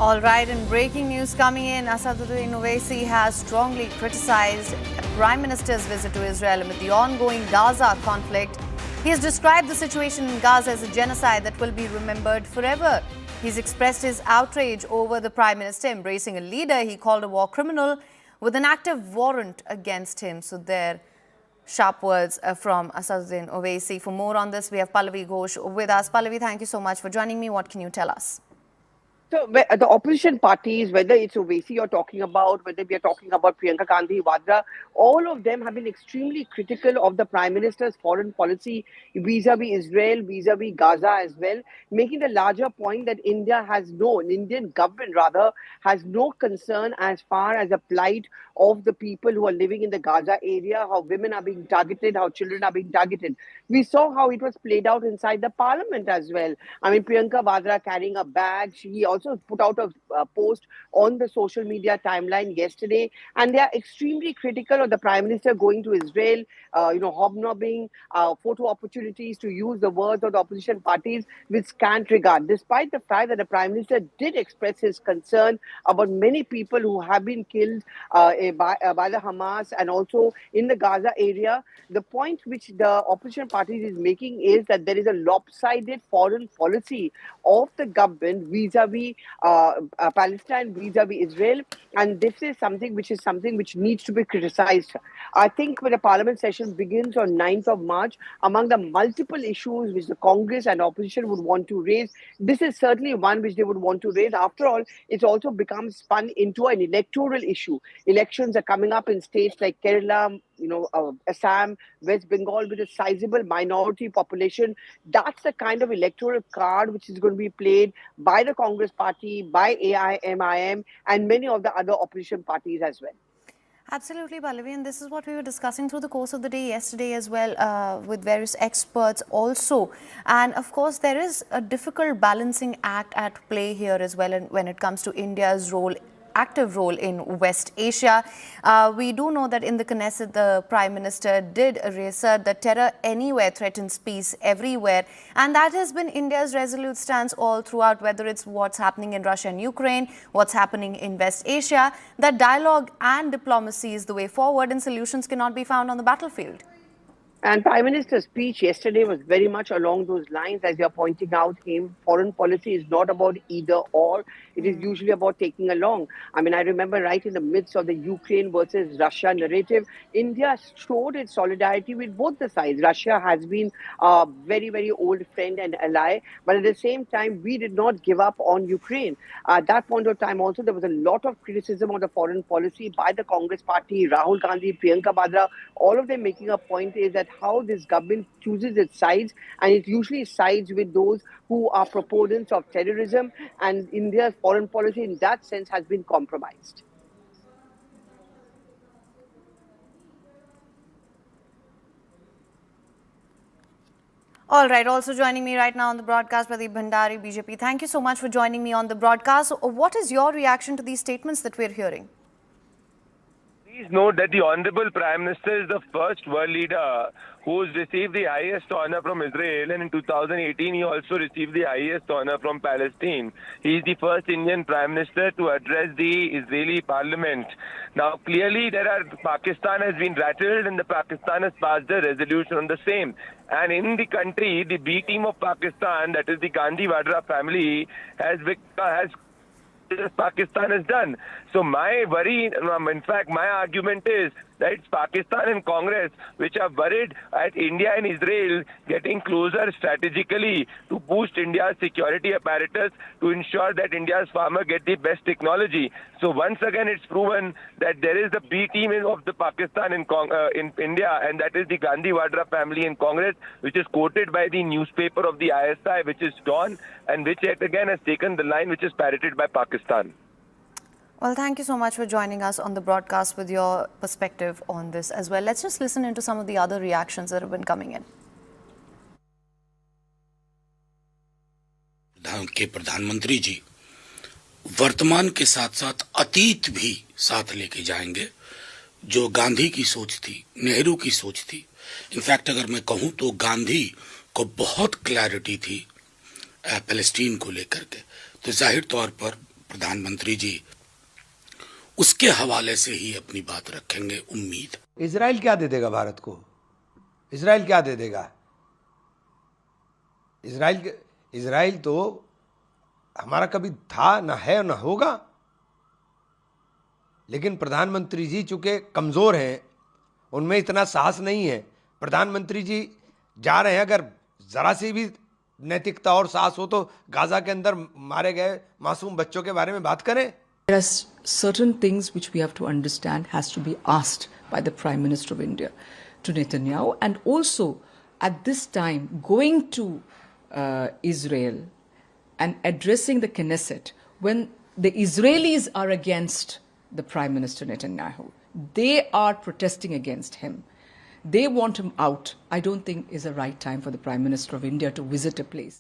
All right, and breaking news coming in, Asaduddin Owaisi has strongly criticized the Prime Minister's visit to Israel amid the ongoing Gaza conflict. He has described the situation in Gaza as a genocide that will be remembered forever. He's expressed his outrage over the Prime Minister embracing a leader he called a war criminal with an active warrant against him. So there, sharp words from Asaduddin Owaisi. For more on this, we have Pallavi Ghosh with us. Pallavi, thank you so much for joining me. What can you tell us? So the opposition parties, whether it's Owaisi you're talking about, whether we are talking about Priyanka Gandhi Vadra, all of them have been extremely critical of the Prime Minister's foreign policy vis-a-vis Israel, vis-a-vis Gaza as well, making the larger point that Indian government rather, has no concern as far as the plight of the people who are living in the Gaza area, how women are being targeted, how children are being targeted. We saw how it was played out inside the parliament as well. I mean, Priyanka Vadra carrying a bag, he also put out a post on the social media timeline yesterday, and they are extremely critical of the Prime Minister going to Israel, hobnobbing, photo opportunities, to use the words of the opposition parties, with scant regard, despite the fact that the Prime Minister did express his concern about many people who have been killed by the Hamas and also in the Gaza area. The point which the opposition parties is making is that there is a lopsided foreign policy of the government vis-a-vis Palestine, vis-a-vis Israel, and this is something which needs to be criticized. I think when the parliament session begins on 9th of March, among the multiple issues which the Congress and opposition would want to raise, this is certainly one which they would want to raise. After all, it's also become spun into an electoral issue. Elections are coming up in states like Kerala, Assam, West Bengal, with a sizable minority population. That's the kind of electoral card which is going to be played by the Congress party, by AIMIM, and many of the other opposition parties as well. Absolutely, Pallavi, and this is what we were discussing through the course of the day yesterday as well with various experts also. And of course, there is a difficult balancing act at play here as well when it comes to India's active role in West Asia. We do know that in the Knesset, the Prime Minister did reassert that terror anywhere threatens peace everywhere. And that has been India's resolute stance all throughout, whether it's what's happening in Russia and Ukraine, what's happening in West Asia, that dialogue and diplomacy is the way forward and solutions cannot be found on the battlefield. And Prime Minister's speech yesterday was very much along those lines, as you're pointing out. Foreign policy is not about either or. It is usually about taking along. I mean, I remember right in the midst of the Ukraine versus Russia narrative, India showed its solidarity with both the sides. Russia has been a very, very old friend and ally, but at the same time, we did not give up on Ukraine. At that point of time also, there was a lot of criticism of the foreign policy by the Congress party, Rahul Gandhi, Priyanka Vadra, all of them making a point is that how this government chooses its sides, and it usually sides with those who are proponents of terrorism, and India's foreign policy in that sense has been compromised. All right, also joining me right now on the broadcast, Pradeep Bhandari, BJP. Thank you so much for joining me on the broadcast. What is your reaction to these statements that we're hearing? Please note that the Honorable Prime Minister is the first world leader who's received the highest honor from Israel, and in 2018 he also received the highest honor from Palestine. He is the first Indian Prime Minister to address the Israeli Parliament. Now, clearly, Pakistan has been rattled, and the Pakistan has passed a resolution on the same. And in the country, the B team of Pakistan, that is the Gandhi Vadra family, has Pakistan has done. So my worry, in fact, my argument is that it's Pakistan and Congress which are worried at India and Israel getting closer strategically to boost India's security apparatus to ensure that India's farmer get the best technology. So once again, it's proven that there is the B team of the Pakistan in India, and that is the Gandhi Vadra family in Congress, which is quoted by the newspaper of the ISI, which is Dawn, and which yet again has taken the line which is parroted by Pakistan. Well, thank you so much for joining us on the broadcast with your perspective on this as well. Let's just listen into some of the other reactions that have been coming in. प्रधानमंत्री जी वर्तमान के साथ साथ अतीत भी साथ लेके जाएंगे, जो गांधी की सोच थी, नेहरू की सोच थी। इनफैक्ट अगर मैं कहूं तो गांधी को बहुत क्लैरिटी थी पैलेस्टीन को लेकर के, तो जाहिर तौर पर प्रधानमंत्री जी उसके हवाले से ही अपनी बात रखेंगे, उम्मीद। इजराइल क्या दे देगा भारत को? इजराइल क्या दे देगा? इजराइल तो हमारा कभी था, ना है, ना होगा। लेकिन प्रधानमंत्री जी चूंकि कमजोर हैं, उनमें इतना साहस नहीं है। प्रधानमंत्री जी जा रहे हैं, अगर जरा सी भी नैतिकता और साहस हो तो गाजा के अंदर मारे गए मासूम बच्चों के बारे में बात करें। There are certain things which we have to understand has to be asked by the Prime Minister of India to Netanyahu, and also at this time going to Israel and addressing the Knesset when the Israelis are against the Prime Minister Netanyahu. They are protesting against him. They want him out. I don't think is a right time for the Prime Minister of India to visit a place.